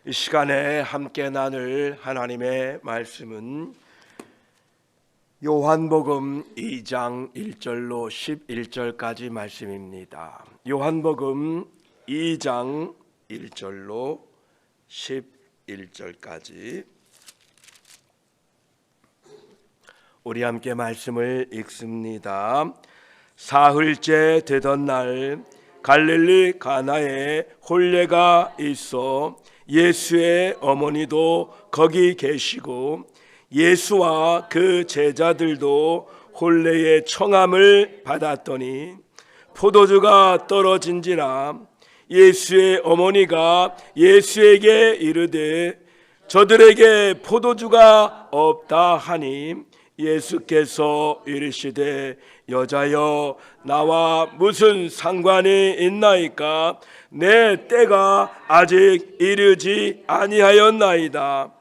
이 시간에 함께 나눌 하나님의 말씀은 요한복음 2장 1절로 11절까지 말씀입니다. 요한복음 2장 1절로 11절까지 우리 함께 말씀을 읽습니다. 사흘째 되던 날 갈릴리 가나에 혼례가 있어 예수의 어머니도 거기 계시고 예수와 그 제자들도 혼례의 청함을 받았더니 포도주가 떨어진지라 예수의 어머니가 예수에게 이르되 저들에게 포도주가 없다 하니 예수께서 이르시되 여자여 나와 무슨 상관이 있나이까 내 때가 아직 이르지 아니하였나이다.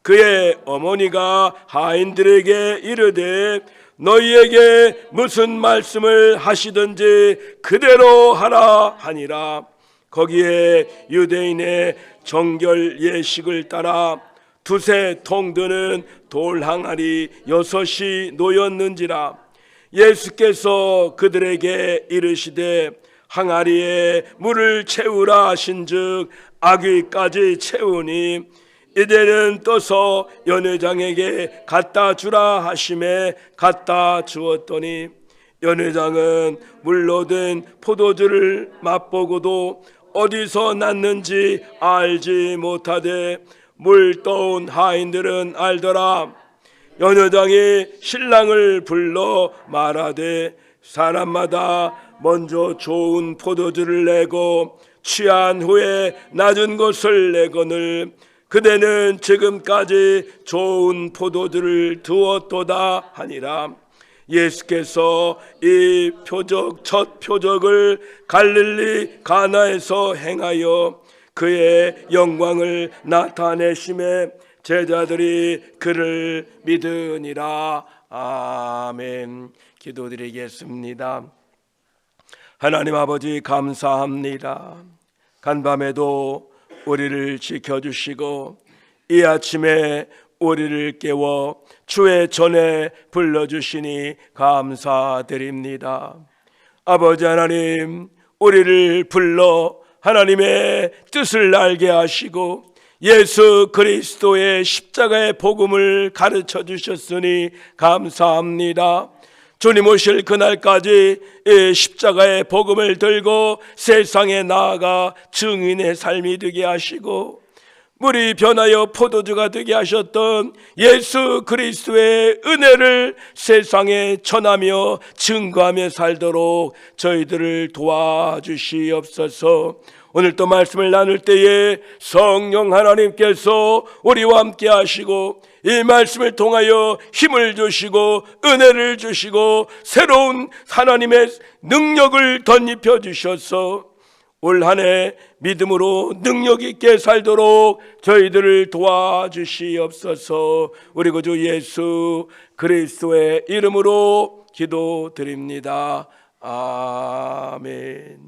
그의 어머니가 하인들에게 이르되 너희에게 무슨 말씀을 하시든지 그대로 하라 하니라. 거기에 유대인의 정결 예식을 따라 두세 통 드는 돌 항아리 6이 놓였는지라. 예수께서 그들에게 이르시되 항아리에 물을 채우라 하신즉 아귀까지 채우니 이제는 떠서 연회장에게 갖다 주라 하심에 갖다 주었더니 연회장은 물로 든 포도주를 맛보고도 어디서 났는지 알지 못하되 물 떠온 하인들은 알더라. 연회장이 신랑을 불러 말하되 사람마다 먼저 좋은 포도주를 내고 취한 후에 낮은 것을 내거늘 그대는 지금까지 좋은 포도주를 두었도다 하니라. 예수께서 이 첫 표적을 갈릴리 가나에서 행하여 그의 영광을 나타내심에 제자들이 그를 믿으니라. 아멘. 기도드리겠습니다. 하나님 아버지 감사합니다. 간밤에도 우리를 지켜주시고 이 아침에 우리를 깨워 주의 전에 불러주시니 감사드립니다. 아버지 하나님, 우리를 불러 하나님의 뜻을 알게 하시고 예수 그리스도의 십자가의 복음을 가르쳐 주셨으니 감사합니다. 주님 오실 그날까지 이 십자가의 복음을 들고 세상에 나아가 증인의 삶이 되게 하시고 물이 변하여 포도주가 되게 하셨던 예수 그리스도의 은혜를 세상에 전하며 증거하며 살도록 저희들을 도와주시옵소서. 오늘 또 말씀을 나눌 때에 성령 하나님께서 우리와 함께 하시고 이 말씀을 통하여 힘을 주시고 은혜를 주시고 새로운 하나님의 능력을 덧입혀 주셔서 올 한 해 믿음으로 능력 있게 살도록 저희들을 도와주시옵소서. 우리 구주 예수 그리스도의 이름으로 기도드립니다. 아멘.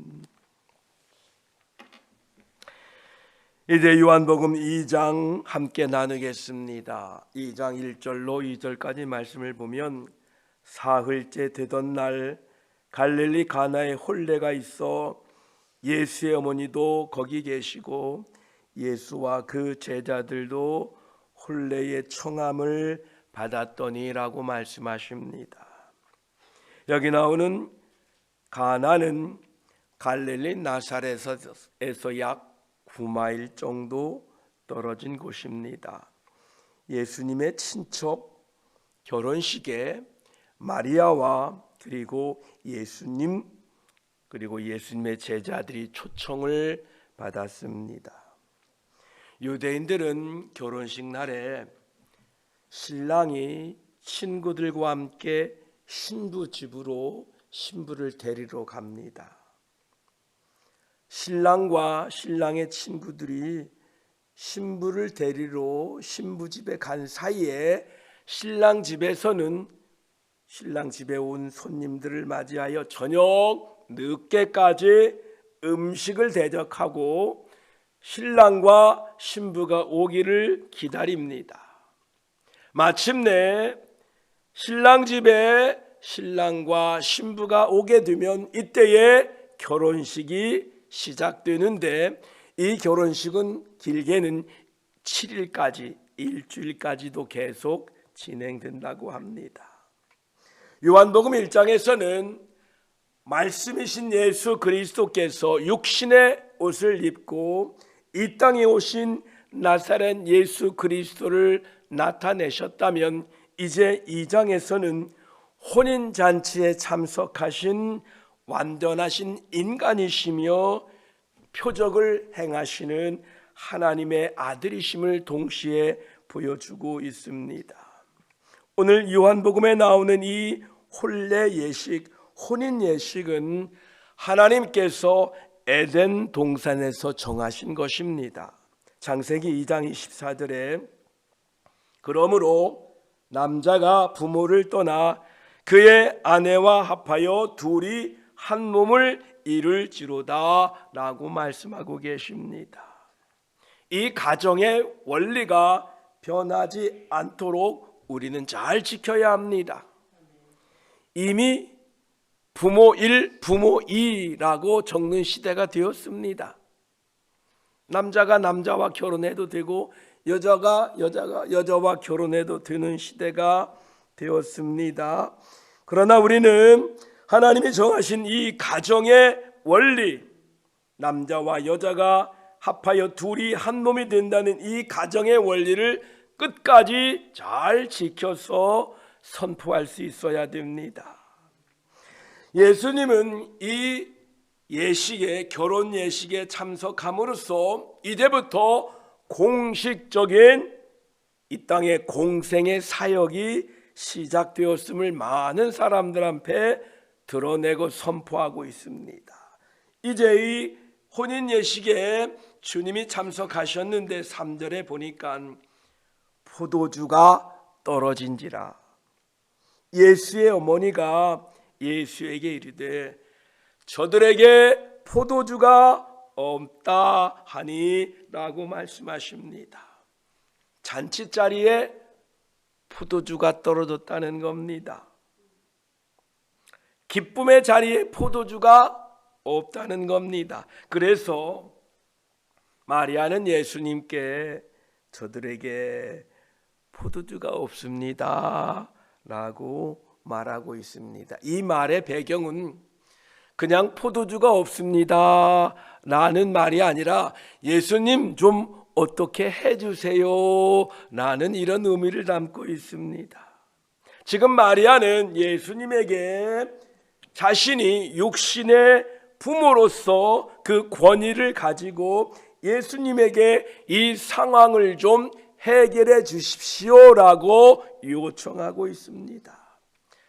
이제 요한복음 2장 함께 나누겠습니다. 2장 1절로 2절까지 말씀을 보면 사흘째 되던 날 갈릴리 가나에 혼례가 있어 예수의 어머니도 거기 계시고 예수와 그 제자들도 혼례의 청함을 받았더니라고 말씀하십니다. 여기 나오는 가나는 갈릴리 나사렛에서 약 9마일 정도 떨어진 곳입니다. 예수님의 친척 결혼식에 마리아와 그리고 예수님 그리고 예수님의 제자들이 초청을 받았습니다. 유대인들은 결혼식 날에 신랑이 친구들과 함께 신부 집으로 신부를 데리러 갑니다. 신랑과 신랑의 친구들이 신부를 데리러 신부 집에 간 사이에 신랑 집에서는 신랑 집에 온 손님들을 맞이하여 저녁 늦게까지 음식을 대접하고 신랑과 신부가 오기를 기다립니다. 마침내 신랑 집에 신랑과 신부가 오게 되면 이때에 결혼식이 시작되는데, 이 결혼식은 길게는 7일까지, 일주일까지도 계속 진행된다고 합니다. 요한복음 1장에서는 말씀이신 예수 그리스도께서 육신의 옷을 입고 이 땅에 오신 나사렛 예수 그리스도를 나타내셨다면, 이제 2장에서는 혼인잔치에 참석하신 완전하신 인간이시며 표적을 행하시는 하나님의 아들이심을 동시에 보여주고 있습니다. 오늘 요한복음에 나오는 이 혼례 예식, 혼인 예식은 하나님께서 에덴 동산에서 정하신 것입니다. 창세기 2장 24절에 그러므로 남자가 부모를 떠나 그의 아내와 합하여 둘이 한 몸을 이룰지로다 라고 말씀하고 계십니다. 이 가정의 원리가 변하지 않도록 우리는 잘 지켜야 합니다. 이미 부모 1, 부모 2라고 적는 시대가 되었습니다. 남자가 남자와 결혼해도 되고 여자가 여자와 결혼해도 되는 시대가 되었습니다. 그러나 우리는 하나님이 정하신 이 가정의 원리, 남자와 여자가 합하여 둘이 한 몸이 된다는 이 가정의 원리를 끝까지 잘 지켜서 선포할 수 있어야 됩니다. 예수님은 이 예식에, 결혼 예식에 참석함으로써 이제부터 공식적인 이 땅의 공생의 사역이 시작되었음을 많은 사람들 앞에 드러내고 선포하고 있습니다. 이제 이 혼인 예식에 주님이 참석하셨는데 3절에 보니까 포도주가 떨어진지라. 예수의 어머니가 예수에게 이르되 저들에게 포도주가 없다 하니 라고 말씀하십니다. 잔치자리에 포도주가 떨어졌다는 겁니다. 기쁨의 자리에 포도주가 없다는 겁니다. 그래서 마리아는 예수님께 저들에게 포도주가 없습니다 라고 말하고 있습니다. 이 말의 배경은 그냥 포도주가 없습니다 라는 말이 아니라 예수님 좀 어떻게 해주세요 라는 이런 의미를 담고 있습니다. 지금 마리아는 예수님에게 자신이 육신의 부모로서 그 권위를 가지고 예수님에게 이 상황을 좀 해결해 주십시오라고 요청하고 있습니다.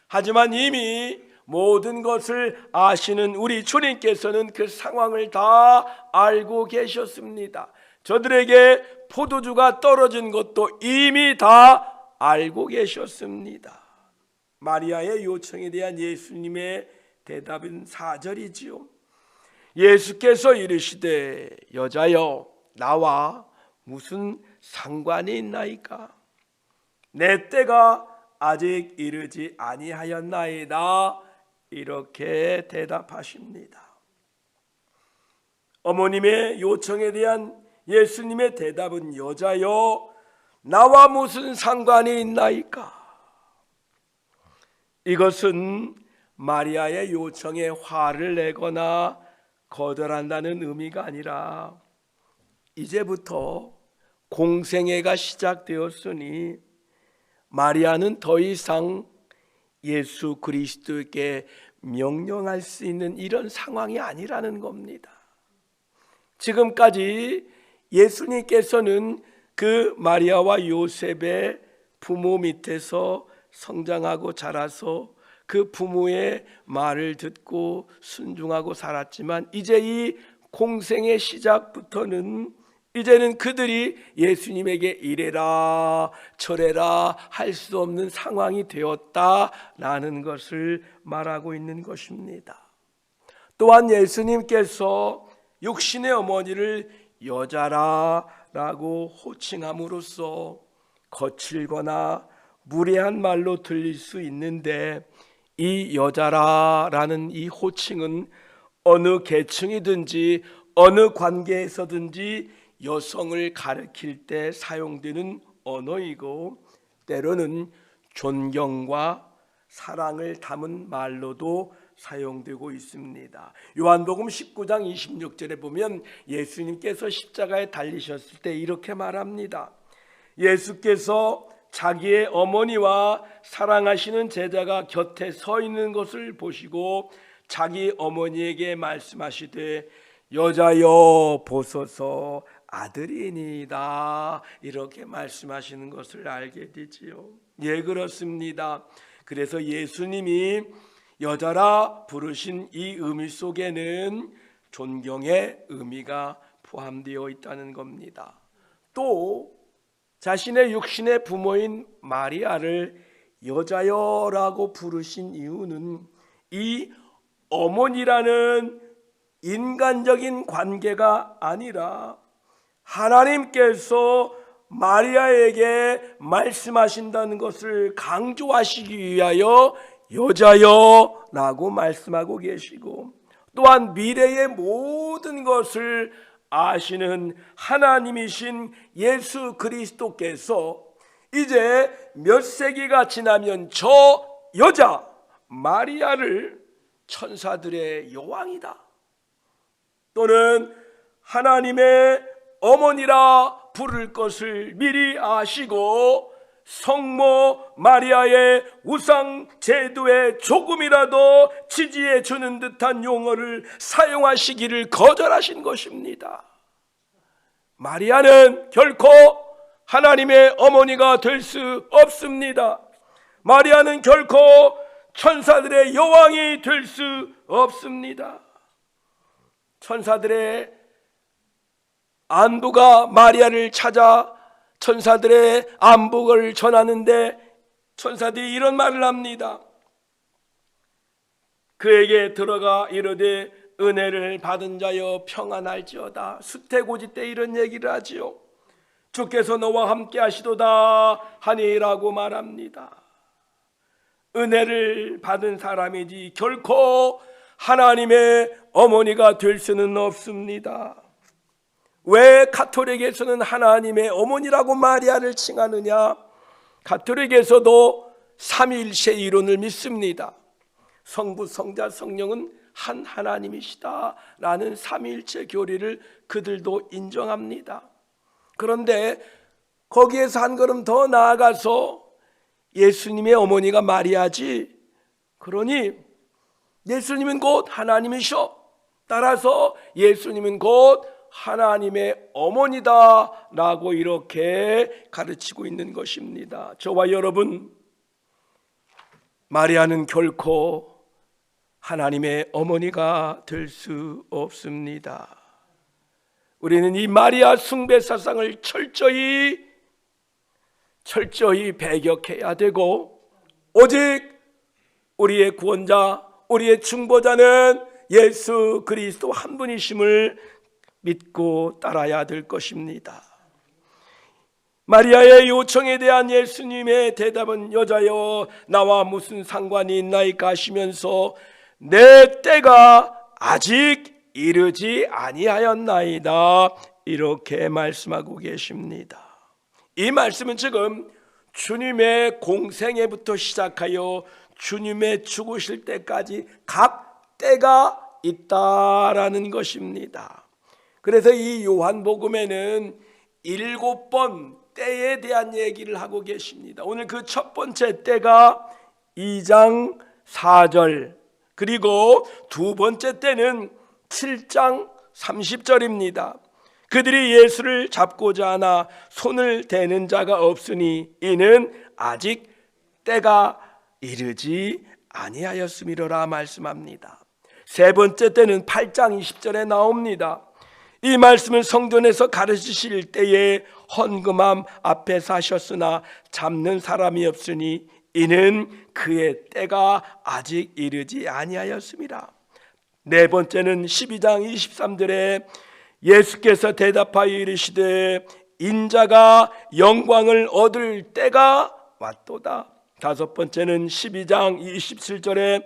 하지만 이미 모든 것을 아시는 우리 주님께서는 그 상황을 다 알고 계셨습니다. 저들에게 포도주가 떨어진 것도 이미 다 알고 계셨습니다. 마리아의 요청에 대한 예수님의 대답은 4절이지요. 예수께서 이르시되 여자여 나와 무슨 상관이 있나이까? 내 때가 아직 이르지 아니하였나이다. 이렇게 대답하십니다. 어머님의 요청에 대한 예수님의 대답은 여자여 나와 무슨 상관이 있나이까? 이것은 마리아의 요청에 화를 내거나 거절한다는 의미가 아니라 이제부터 공생애가 시작되었으니 마리아는 더 이상 예수 그리스도에게 명령할 수 있는 이런 상황이 아니라는 겁니다. 지금까지 예수님께서는 그 마리아와 요셉의 부모 밑에서 성장하고 자라서 그 부모의 말을 듣고 순종하고 살았지만 이제 이 공생의 시작부터는 이제는 그들이 예수님에게 이래라 저래라 할 수 없는 상황이 되었다라는 것을 말하고 있는 것입니다. 또한 예수님께서 육신의 어머니를 여자라라고 호칭함으로써 거칠거나 무례한 말로 들릴 수 있는데, 이 여자라라는 이 호칭은 어느 계층이든지 어느 관계에서든지 여성을 가리킬 때 사용되는 언어이고, 때로는 존경과 사랑을 담은 말로도 사용되고 있습니다. 요한복음 19장 26절에 보면 예수님께서 십자가에 달리셨을 때 이렇게 말합니다. 예수께서 자기의 어머니와 사랑하시는 제자가 곁에 서 있는 것을 보시고 자기 어머니에게 말씀하시되 여자여 보소서 아들이니이다, 이렇게 말씀하시는 것을 알게 되지요. 예, 그렇습니다. 그래서 예수님이 여자라 부르신 이 의미 속에는 존경의 의미가 포함되어 있다는 겁니다. 또 자신의 육신의 부모인 마리아를 여자여라고 부르신 이유는 이 어머니라는 인간적인 관계가 아니라 하나님께서 마리아에게 말씀하신다는 것을 강조하시기 위하여 여자여라고 말씀하고 계시고, 또한 미래의 모든 것을 아시는 하나님이신 예수 그리스도께서 이제 몇 세기가 지나면 저 여자 마리아를 천사들의 여왕이다, 또는 하나님의 어머니라 부를 것을 미리 아시고 성모 마리아의 우상 제도에 조금이라도 지지해 주는 듯한 용어를 사용하시기를 거절하신 것입니다. 마리아는 결코 하나님의 어머니가 될 수 없습니다. 마리아는 결코 천사들의 여왕이 될 수 없습니다. 천사들의 안부가 마리아를 찾아 천사들의 안부를 전하는데 천사들이 이런 말을 합니다. 그에게 들어가 이르되 은혜를 받은 자여 평안할지어다. 수태고지 때 이런 얘기를 하지요. 주께서 너와 함께 하시도다 하니라고 말합니다. 은혜를 받은 사람이지 결코 하나님의 어머니가 될 수는 없습니다. 왜 가톨릭에서는 하나님의 어머니라고 마리아를 칭하느냐? 가톨릭에서도 삼위일체 이론을 믿습니다. 성부, 성자, 성령은 한 하나님이시다 라는 삼위일체 교리를 그들도 인정합니다. 그런데 거기에서 한 걸음 더 나아가서 예수님의 어머니가 마리아지, 그러니 예수님은 곧 하나님이셔. 따라서 예수님은 곧 하나님의 어머니다 라고 이렇게 가르치고 있는 것입니다. 저와 여러분, 마리아는 결코 하나님의 어머니가 될 수 없습니다. 우리는 이 마리아 숭배 사상을 철저히 배격해야 되고, 오직 우리의 구원자, 우리의 중보자는 예수 그리스도 한 분이심을 믿고 따라야 될 것입니다. 마리아의 요청에 대한 예수님의 대답은 여자여 나와 무슨 상관이 있나이까 하시면서 내 때가 아직 이르지 아니하였나이다, 이렇게 말씀하고 계십니다. 이 말씀은 지금 주님의 공생애부터 시작하여 주님의 죽으실 때까지 각 때가 있다라는 것입니다. 그래서 이 요한복음에는 7번 때에 대한 얘기를 하고 계십니다. 오늘 그 첫 번째 때가 2장 4절, 그리고 두 번째 때는 7장 30절입니다. 그들이 예수를 잡고자 하나 손을 대는 자가 없으니 이는 아직 때가 이르지 아니하였음이로라 말씀합니다. 세 번째 때는 8장 20절에 나옵니다. 이 말씀은 성전에서 가르치실 때에 헌금함 앞에서 하셨으나 잡는 사람이 없으니 이는 그의 때가 아직 이르지 아니하였음이라. 네 번째는 12장 23절에 예수께서 대답하여 이르시되 인자가 영광을 얻을 때가 왔도다. 다섯 번째는 12장 27절에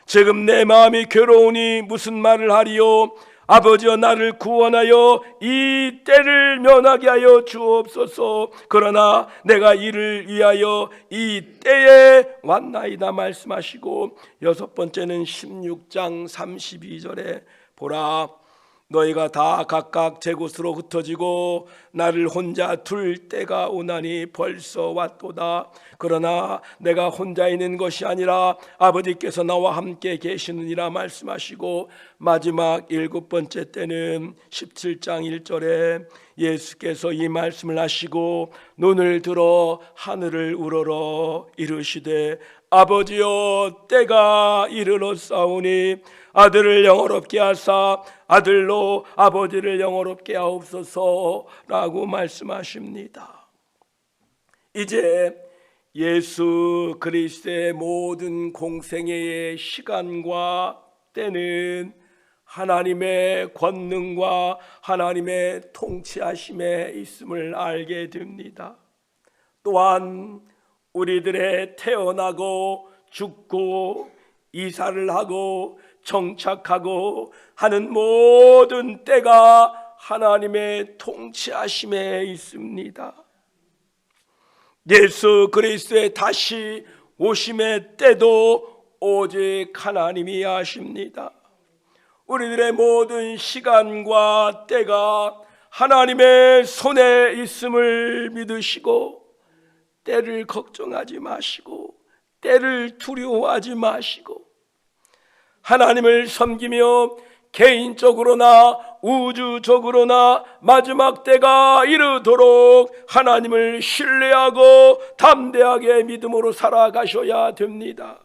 지금 내 마음이 괴로우니 무슨 말을 하리요? 아버지여 나를 구원하여 이 때를 면하게 하여 주옵소서. 그러나 내가 이를 위하여 이 때에 왔나이다 말씀하시고, 여섯 번째는 16장 32절에 보라 너희가 다 각각 제 곳으로 흩어지고 나를 혼자 둘 때가 오나니 벌써 왔도다. 그러나 내가 혼자 있는 것이 아니라 아버지께서 나와 함께 계시느니라 말씀하시고, 마지막 일곱 번째 때는 17장 1절에 예수께서 이 말씀을 하시고 눈을 들어 하늘을 우러러 이르시되 아버지여 때가 이르렀사오니 아들을 영화롭게 하사 아들로 아버지를 영화롭게 하옵소서라고 말씀하십니다. 이제 예수 그리스도의 모든 공생애의 시간과 때는 하나님의 권능과 하나님의 통치하심에 있음을 알게 됩니다. 또한 우리들의 태어나고 죽고 이사를 하고 정착하고 하는 모든 때가 하나님의 통치하심에 있습니다. 예수 그리스도의 다시 오심의 때도 오직 하나님이 아십니다. 우리들의 모든 시간과 때가 하나님의 손에 있음을 믿으시고 때를 걱정하지 마시고 때를 두려워하지 마시고 하나님을 섬기며 개인적으로나 우주적으로나 마지막 때가 이르도록 하나님을 신뢰하고 담대하게 믿음으로 살아가셔야 됩니다.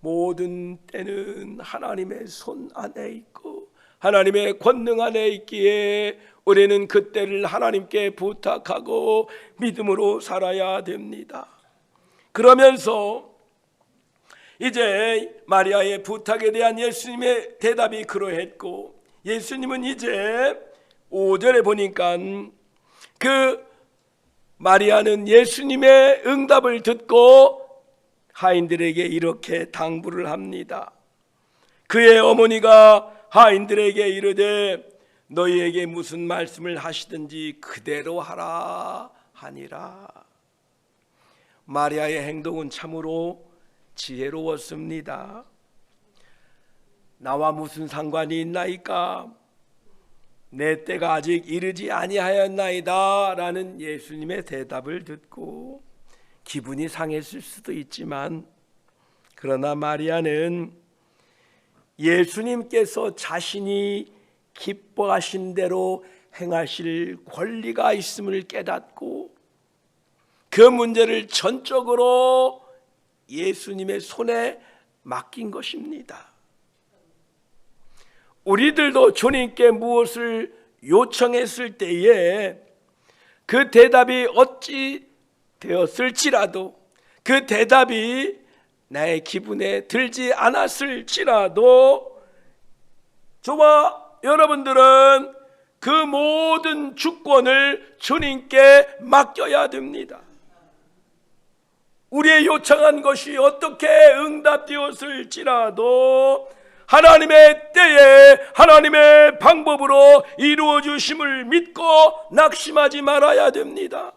모든 때는 하나님의 손 안에 있고 하나님의 권능 안에 있기에 우리는 그 때를 하나님께 부탁하고 믿음으로 살아야 됩니다. 그러면서 이제 마리아의 부탁에 대한 예수님의 대답이 그러했고, 예수님은 이제 5절에 보니까 그 마리아는 예수님의 응답을 듣고 하인들에게 이렇게 당부를 합니다. 그의 어머니가 하인들에게 이르되 너희에게 무슨 말씀을 하시든지 그대로 하라 하니라. 마리아의 행동은 참으로 지혜로웠습니다. 나와 무슨 상관이 있나이까? 내 때가 아직 이르지 아니하였나이다 라는 예수님의 대답을 듣고 기분이 상했을 수도 있지만, 그러나 마리아는 예수님께서 자신이 기뻐하신 대로 행하실 권리가 있음을 깨닫고 그 문제를 전적으로 예수님의 손에 맡긴 것입니다. 우리들도 주님께 무엇을 요청했을 때에 그 대답이 어찌 되었을지라도, 그 대답이 나의 기분에 들지 않았을지라도 저와 여러분들은 그 모든 주권을 주님께 맡겨야 됩니다. 우리의 요청한 것이 어떻게 응답되었을지라도 하나님의 때에 하나님의 방법으로 이루어 주심을 믿고 낙심하지 말아야 됩니다.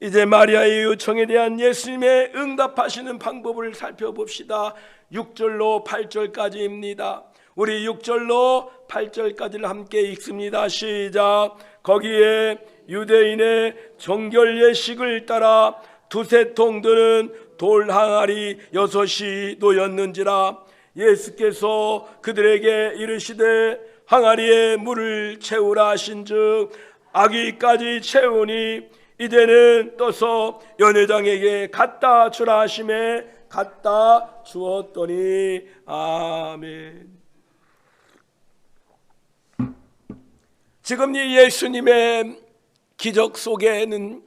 이제 마리아의 요청에 대한 예수님의 응답하시는 방법을 살펴봅시다. 6절로 8절까지입니다. 우리 6절로 8절까지를 함께 읽습니다. 시작. 거기에 유대인의 정결 예식을 따라 두세 통 드는 돌 항아리 6이 놓였는지라. 예수께서 그들에게 이르시되 항아리에 물을 채우라 하신즉 아기까지 채우니 이제는 떠서 연회장에게 갖다 주라 하심에 갖다 주었더니 아멘. 지금 이 예수님의 기적 속에는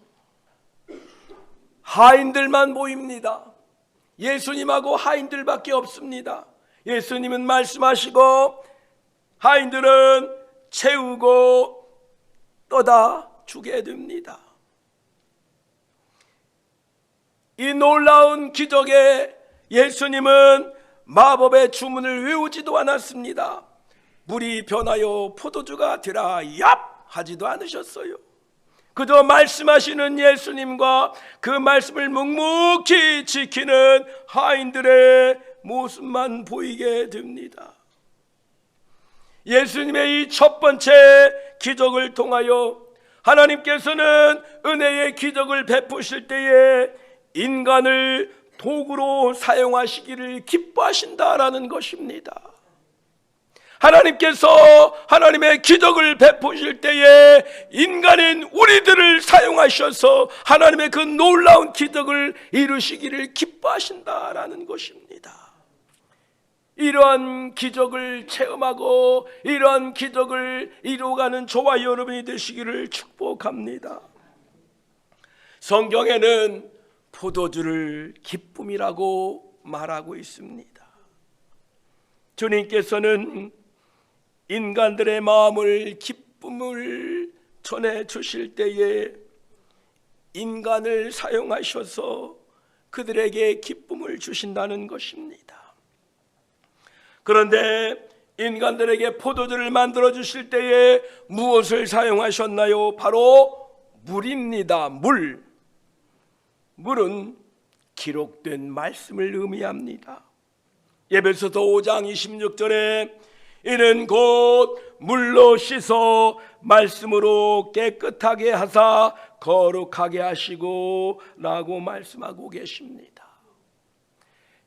하인들만 보입니다. 예수님하고 하인들밖에 없습니다. 예수님은 말씀하시고 하인들은 채우고 떠다 주게 됩니다. 이 놀라운 기적에 예수님은 마법의 주문을 외우지도 않았습니다. 물이 변하여 포도주가 되라 얍 하지도 않으셨어요. 그저 말씀하시는 예수님과 그 말씀을 묵묵히 지키는 하인들의 모습만 보이게 됩니다. 예수님의 이 첫 번째 기적을 통하여 하나님께서는 은혜의 기적을 베푸실 때에 인간을 도구로 사용하시기를 기뻐하신다라는 것입니다. 하나님께서 하나님의 기적을 베푸실 때에 인간인 우리들을 사용하셔서 하나님의 그 놀라운 기적을 이루시기를 기뻐하신다라는 것입니다. 이러한 기적을 체험하고 이러한 기적을 이루어가는 저와 여러분이 되시기를 축복합니다. 성경에는 포도주를 기쁨이라고 말하고 있습니다. 주님께서는 인간들의 마음을 기쁨을 전해 주실 때에 인간을 사용하셔서 그들에게 기쁨을 주신다는 것입니다. 그런데 인간들에게 포도주를 만들어 주실 때에 무엇을 사용하셨나요? 바로 물입니다. 물은 기록된 말씀을 의미합니다. 에베소서 5장 26절에 이는 곧 물로 씻어 말씀으로 깨끗하게 하사 거룩하게 하시고 라고 말씀하고 계십니다.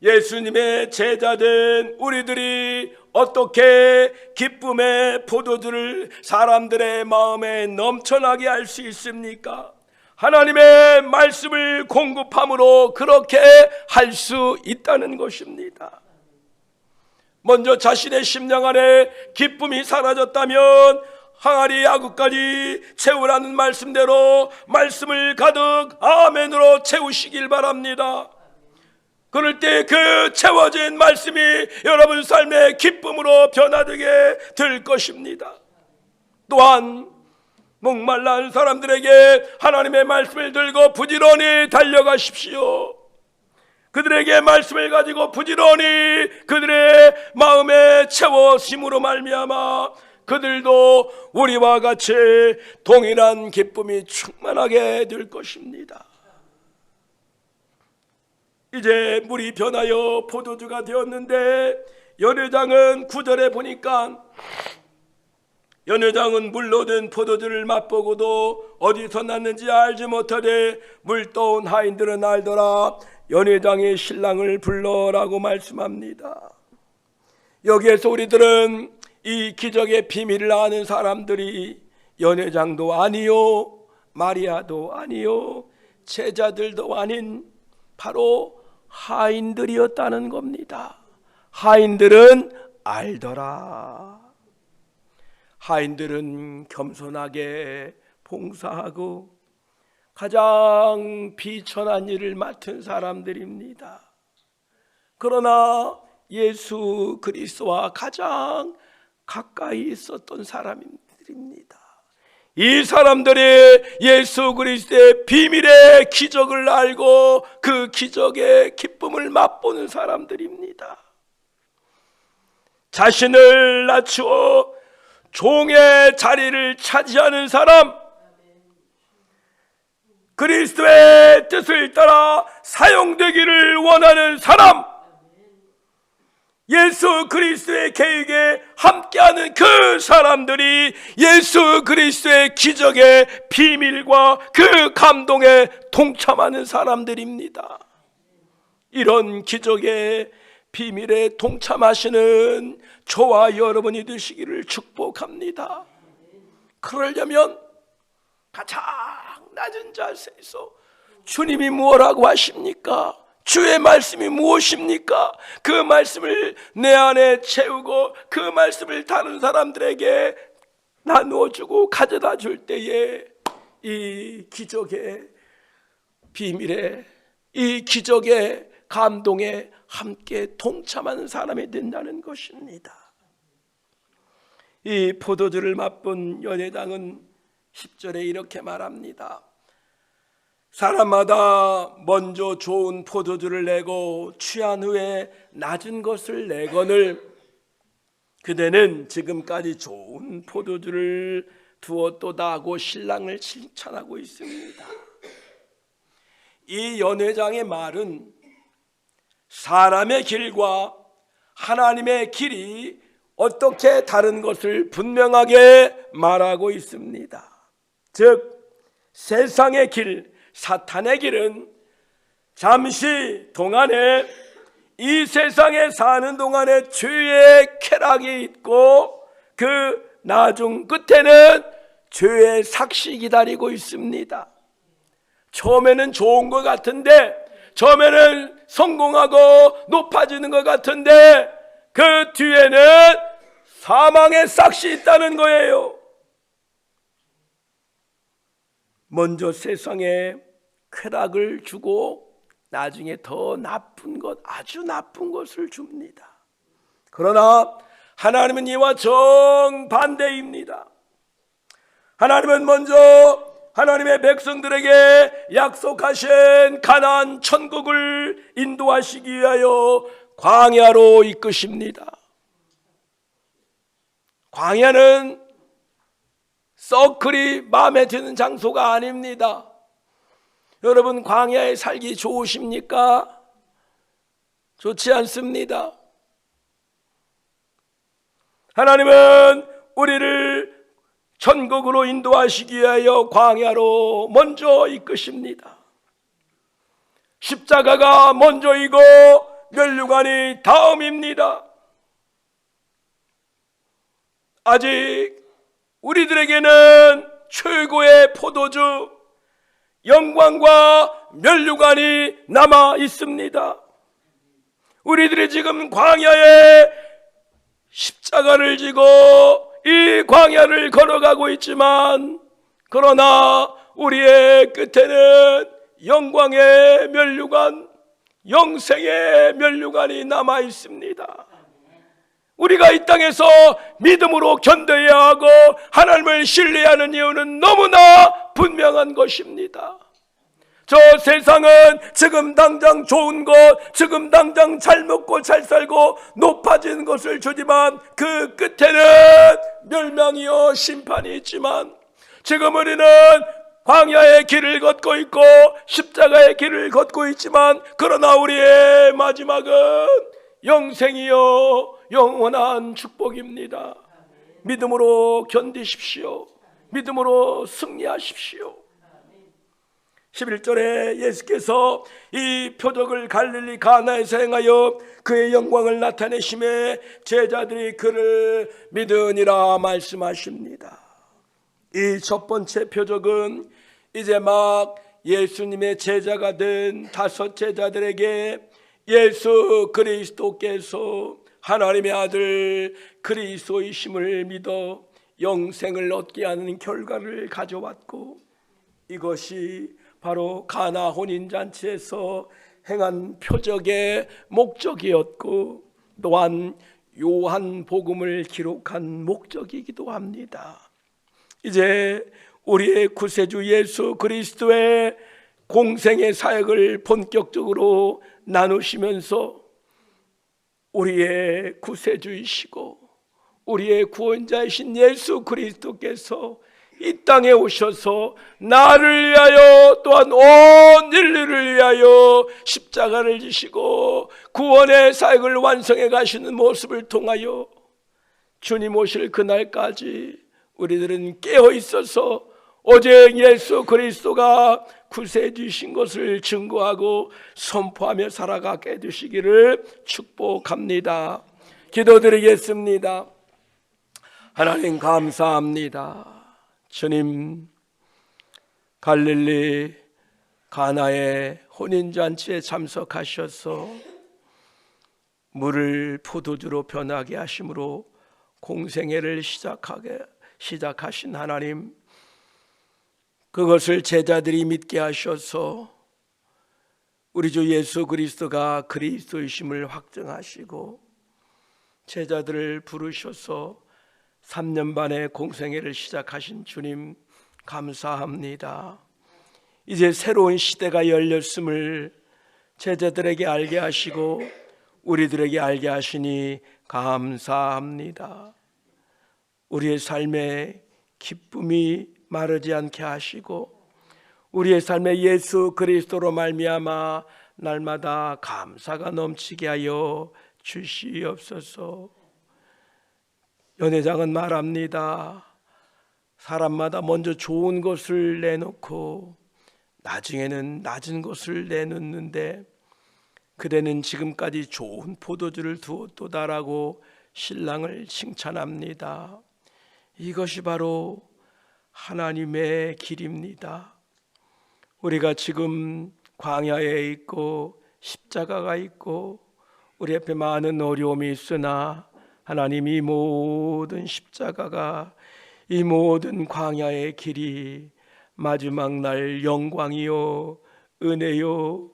예수님의 제자된 우리들이 어떻게 기쁨의 포도주를 사람들의 마음에 넘쳐나게 할 수 있습니까? 하나님의 말씀을 공급함으로 그렇게 할 수 있다는 것입니다. 먼저 자신의 심령 안에 기쁨이 사라졌다면 항아리 야구까지 채우라는 말씀대로 말씀을 가득 아멘으로 채우시길 바랍니다. 그럴 때 그 채워진 말씀이 여러분 삶의 기쁨으로 변화되게 될 것입니다. 또한 목말라 사람들에게 하나님의 말씀을 들고 부지런히 달려가십시오. 그들에게 말씀을 가지고 부지런히 그들의 마음에 채워심으로 말미암아 그들도 우리와 같이 동일한 기쁨이 충만하게 될 것입니다. 이제 물이 변하여 포도주가 되었는데 연회장은 9절에 보니까 연회장은 물로 된 포도주를 맛보고도 어디서 났는지 알지 못하되 물 떠온 하인들은 알더라. 연회장의 신랑을 불러라고 말씀합니다. 여기에서 우리들은 이 기적의 비밀을 아는 사람들이 연회장도 아니요 마리아도 아니요 제자들도 아닌 바로 하인들이었다는 겁니다. 하인들은 알더라. 하인들은 겸손하게 봉사하고 가장 비천한 일을 맡은 사람들입니다. 그러나 예수 그리스도와 가장 가까이 있었던 사람들입니다. 이 사람들이 예수 그리스도의 비밀의 기적을 알고 그 기적의 기쁨을 맛보는 사람들입니다. 자신을 낮추어 종의 자리를 차지하는 사람, 그리스도의 뜻을 따라 사용되기를 원하는 사람, 예수 그리스도의 계획에 함께하는 그 사람들이 예수 그리스도의 기적의 비밀과 그 감동에 동참하는 사람들입니다. 이런 기적의 비밀에 동참하시는 저와 여러분이 되시기를 축복합니다. 그러려면 가장 낮은 자세에서 주님이 무엇라고 하십니까? 주의 말씀이 무엇입니까? 그 말씀을 내 안에 채우고 그 말씀을 다른 사람들에게 나누어주고 가져다 줄 때에 이 기적의 비밀에, 이 기적의 감동에 함께 동참하는 사람이 된다는 것입니다. 이 포도주를 맛본 연회장은 10절에 이렇게 말합니다. 사람마다 먼저 좋은 포도주를 내고 취한 후에 낮은 것을 내거늘 그대는 지금까지 좋은 포도주를 두었도다 하고 신랑을 칭찬하고 있습니다. 이 연회장의 말은 사람의 길과 하나님의 길이 어떻게 다른 것을 분명하게 말하고 있습니다. 즉 세상의 길, 사탄의 길은 잠시 동안에 이 세상에 사는 동안에 죄의 쾌락이 있고 그 나중 끝에는 죄의 삭시 기다리고 있습니다. 처음에는 좋은 것 같은데, 처음에는 성공하고 높아지는 것 같은데 그 뒤에는 사망의 삭시 있다는 거예요. 먼저 세상에 쾌락을 주고 나중에 더 나쁜 것, 아주 나쁜 것을 줍니다. 그러나 하나님은 이와 정반대입니다. 하나님은 먼저 하나님의 백성들에게 약속하신 가나안 천국을 인도하시기 위하여 광야로 이끄십니다. 광야는 썩 그리 마음에 드는 장소가 아닙니다. 여러분, 광야에 살기 좋으십니까? 좋지 않습니다. 하나님은 우리를 천국으로 인도하시기 위하여 광야로 먼저 이끄십니다. 십자가가 먼저이고 멸류관이 다음입니다. 아직 우리들에게는 최고의 포도주 영광과 멸류관이 남아 있습니다. 우리들이 지금 광야에 십자가를 지고 이 광야를 걸어가고 있지만, 그러나 우리의 끝에는 영광의 멸류관, 영생의 멸류관이 남아 있습니다. 우리가 이 땅에서 믿음으로 견뎌야 하고 하나님을 신뢰하는 이유는 너무나 분명한 것입니다. 저 세상은 지금 당장 좋은 것, 지금 당장 잘 먹고 잘 살고 높아지는 것을 주지만 그 끝에는 멸망이요 심판이 있지만, 지금 우리는 광야의 길을 걷고 있고 십자가의 길을 걷고 있지만, 그러나 우리의 마지막은 영생이요 영원한 축복입니다. 믿음으로 견디십시오. 믿음으로 승리하십시오. 11절에 예수께서 이 표적을 갈릴리 가나에서 행하여 그의 영광을 나타내심에 제자들이 그를 믿으니라 말씀하십니다. 이 첫 번째 표적은 이제 막 예수님의 제자가 된 5 제자들에게 예수 그리스도께서 하나님의 아들 그리스도이심을 믿어 영생을 얻게 하는 결과를 가져왔고, 이것이 바로 가나 혼인잔치에서 행한 표적의 목적이었고, 또한 요한복음을 기록한 목적이기도 합니다. 이제 우리의 구세주 예수 그리스도의 공생의 사역을 본격적으로 나누시면서 우리의 구세주이시고 우리의 구원자이신 예수 그리스도께서 이 땅에 오셔서 나를 위하여 또한 온 인류를 위하여 십자가를 지시고 구원의 사역을 완성해 가시는 모습을 통하여 주님 오실 그날까지 우리들은 깨어 있어서 오직 예수 그리스도가 구세주이신 것을 증거하고 선포하며 살아가게 되시기를 축복합니다. 기도드리겠습니다. 하나님 감사합니다. 주님, 갈릴리 가나의 혼인잔치에 참석하셔서 물을 포도주로 변하게 하심으로 공생애를 시작하신 하나님, 그것을 제자들이 믿게 하셔서 우리 주 예수 그리스도가 그리스도이심을 확증하시고 제자들을 부르셔서 3년 반의 공생애를 시작하신 주님 감사합니다. 이제 새로운 시대가 열렸음을 제자들에게 알게 하시고 우리들에게 알게 하시니 감사합니다. 우리의 삶에 기쁨이 마르지 않게 하시고 우리의 삶에 예수 그리스도로 말미암아 날마다 감사가 넘치게 하여 주시옵소서. 연회장은 말합니다. 사람마다 먼저 좋은 것을 내놓고 나중에는 낮은 것을 내놓는데 그대는 지금까지 좋은 포도주를 두었도다라고 신랑을 칭찬합니다. 이것이 바로 하나님의 길입니다. 우리가 지금 광야에 있고 십자가가 있고 우리 앞에 많은 어려움이 있으나 하나님 이 모든 십자가가 이 모든 광야의 길이 마지막 날 영광이요 은혜요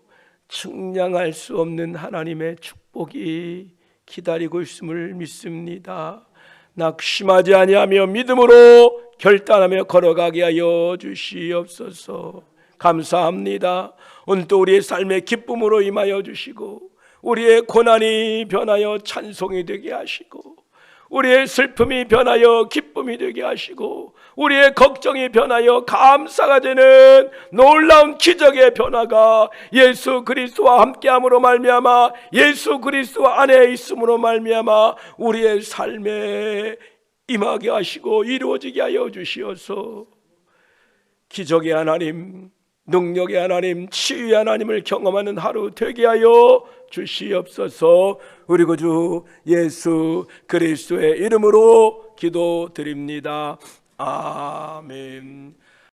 측량할 수 없는 하나님의 축복이 기다리고 있음을 믿습니다. 낙심하지 아니하며 믿음으로 결단하며 걸어가게 하여 주시옵소서. 감사합니다. 오늘 또 우리의 삶의 기쁨으로 임하여 주시고 우리의 고난이 변하여 찬송이 되게 하시고 우리의 슬픔이 변하여 기쁨이 되게 하시고 우리의 걱정이 변하여 감사가 되는 놀라운 기적의 변화가 예수 그리스도와 함께함으로 말미암아 예수 그리스도 안에 있음으로 말미암아 우리의 삶에 임하게 하시고 이루어지게 하여 주시어서 기적의 하나님, 능력의 하나님, 치유의 하나님을 경험하는 하루 되게 하여 주시옵소서. 우리 구주 예수 그리스도의 이름으로 기도드립니다. 아멘.